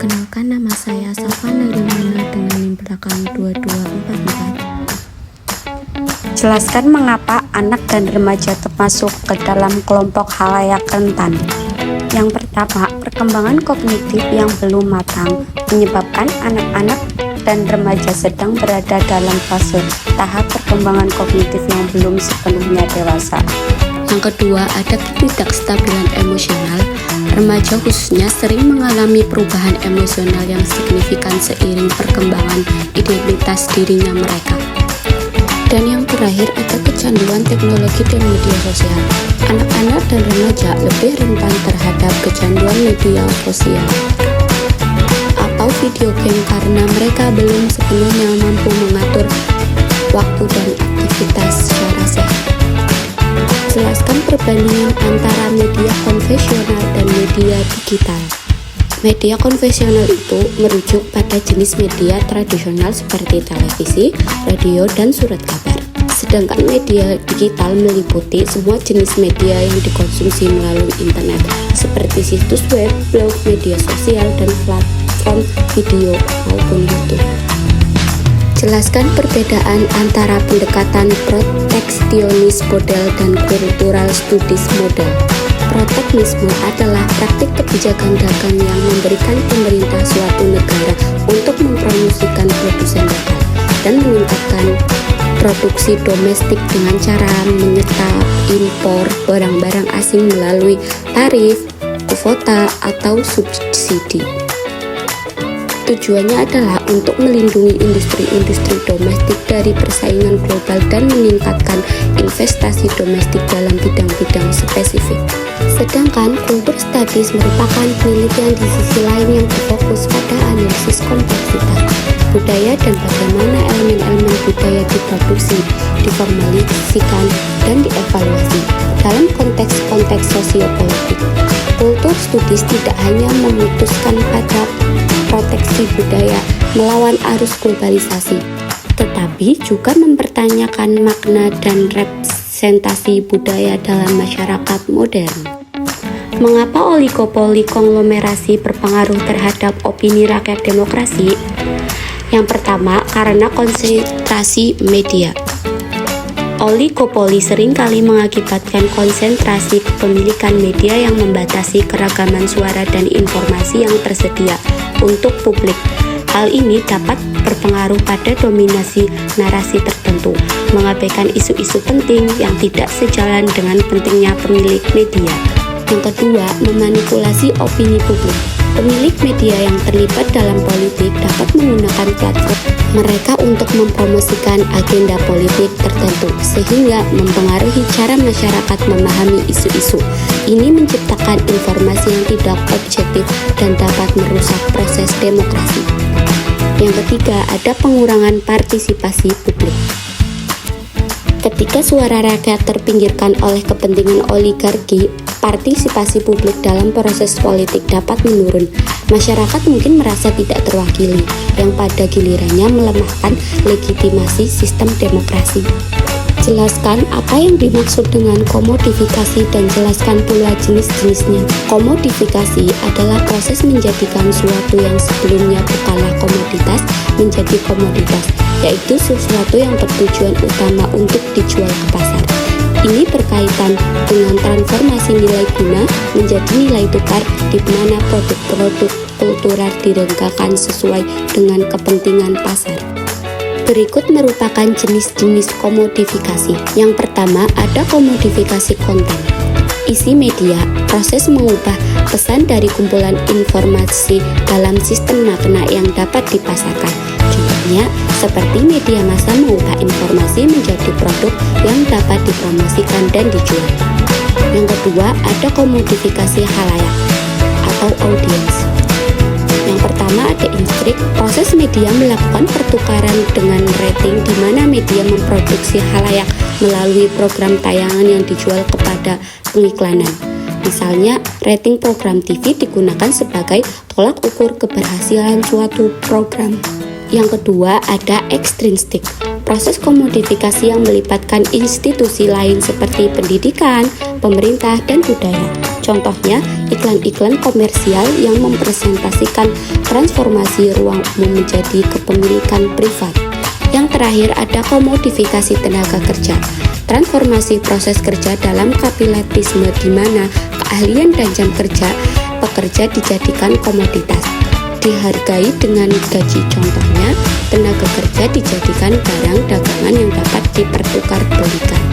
Perkenalkan, nama saya Safan Narimana dengan NIM belakang 2244. Jelaskan mengapa anak dan remaja termasuk ke dalam kelompok khalayak rentan. Yang pertama, perkembangan kognitif yang belum matang menyebabkan anak-anak dan remaja sedang berada dalam fase tahap perkembangan kognitif yang belum sepenuhnya dewasa. Yang kedua, ada ketidakstabilan emosional. Remaja khususnya sering mengalami perubahan emosional yang signifikan seiring perkembangan identitas dirinya mereka. Dan yang terakhir, ada kecanduan teknologi dan media sosial. Anak-anak dan remaja lebih rentan terhadap kecanduan media sosial atau video game karena mereka belum sepenuhnya mampu mengatur waktu dan aktivitas secara sehat. Jelaskan perbandingan antara media konvensional dan media digital. Media konvensional itu merujuk pada jenis media tradisional seperti televisi, radio, dan surat kabar. Sedangkan media digital meliputi semua jenis media yang dikonsumsi melalui internet, seperti situs web, blog, media sosial, dan platform video maupun YouTube. Jelaskan perbedaan antara pendekatan proteksionis model dan kultural studies model. Proteksionisme adalah praktik kebijakan dagang yang memberikan pemerintah suatu negara untuk mempromosikan produsen lokal dan meningkatkan produksi domestik dengan cara menyetop impor barang-barang asing melalui tarif, kuota, atau subsidi. Tujuannya adalah untuk melindungi industri-industri domestik dari persaingan global dan meningkatkan investasi domestik dalam bidang-bidang spesifik. Sedangkan kultur studies merupakan penelitian di sisi lain yang berfokus pada analisis kompleksitas budaya dan bagaimana elemen-elemen budaya diproduksi, diformulasikan, dan dievaluasi dalam konteks-konteks sosiopolitik. Kultur studies tidak hanya memutuskan pada proteksi budaya melawan arus globalisasi, tetapi juga mempertanyakan makna dan representasi budaya dalam masyarakat modern. Mengapa oligopoli konglomerasi berpengaruh terhadap opini rakyat demokrasi? Yang pertama, karena konsentrasi media. Oligopoli seringkali mengakibatkan konsentrasi kepemilikan media yang membatasi keragaman suara dan informasi yang tersedia untuk publik. Hal ini dapat berpengaruh pada dominasi narasi tertentu, mengabaikan isu-isu penting yang tidak sejalan dengan pentingnya pemilik media. Yang kedua, memanipulasi opini publik. Pemilik media yang terlibat dalam politik dapat menggunakan platform mereka untuk mempromosikan agenda politik tertentu, sehingga mempengaruhi cara masyarakat memahami isu-isu. Ini menciptakan informasi yang tidak objektif dan dapat merusak proses demokrasi. Yang ketiga, ada pengurangan partisipasi publik. Ketika suara rakyat terpinggirkan oleh kepentingan oligarki, partisipasi publik dalam proses politik dapat menurun. Masyarakat mungkin merasa tidak terwakili, yang pada gilirannya melemahkan legitimasi sistem demokrasi. Jelaskan apa yang dimaksud dengan komodifikasi dan jelaskan pula jenis-jenisnya. Komodifikasi adalah proses menjadikan suatu yang sebelumnya bukanlah komoditas menjadi komoditas, yaitu sesuatu yang bertujuan utama untuk dijual ke pasar. Ini berkaitan dengan transformasi nilai guna menjadi nilai tukar, di mana produk-produk kultural direnggakan sesuai dengan kepentingan pasar. Berikut merupakan jenis-jenis komodifikasi. Yang pertama, ada komodifikasi konten. Isi media, proses mengubah pesan dari kumpulan informasi dalam sistem makna yang dapat dipasarkan. Contohnya, seperti media massa mengubah informasi menjadi produk yang dapat dipromosikan dan dijual. Yang kedua, ada komodifikasi khalayak atau audience. Yang pertama, ada instrik. Proses media melakukan pertukaran dengan rating, di mana media memproduksi khalayak melalui program tayangan yang dijual kepada pengiklanan. Misalnya, rating program TV digunakan sebagai tolak ukur keberhasilan suatu program. Yang kedua, ada extrinsic. proses komodifikasi yang melibatkan institusi lain seperti pendidikan, pemerintah, dan budaya. Contohnya, iklan-iklan komersial yang mempresentasikan transformasi ruang umum menjadi kepemilikan privat. Yang terakhir ada komodifikasi tenaga kerja. Transformasi proses kerja dalam kapitalisme di mana keahlian dan jam kerja pekerja dijadikan komoditas, dihargai dengan gaji. Contohnya, tenaga kerja dijadikan barang dagangan yang dapat dipertukar belikan.